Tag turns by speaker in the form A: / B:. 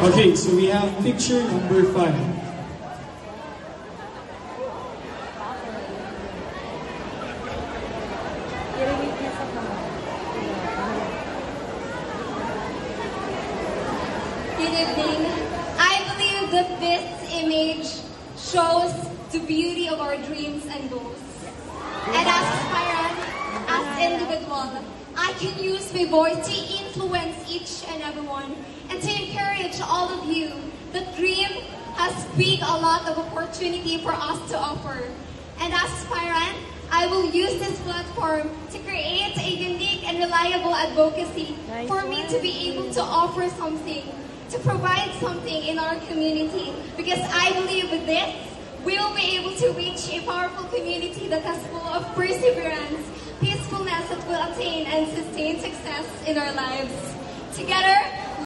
A: Okay, so we have picture number 5.
B: Good evening. I believe that this image shows the beauty of our dreams and goals. And as aspirant, as individual, I can use my voice to influence each and everyone and to encourage all of you that dream has a lot of opportunity for us to offer. And as aspirant, I will use this platform to create a unique and reliable advocacy for me to be able to offer something, to provide something in our community, because I believe with this, we will be able to reach a powerful community that is full of perseverance, peacefulness that will attain and sustain success in our lives. Together,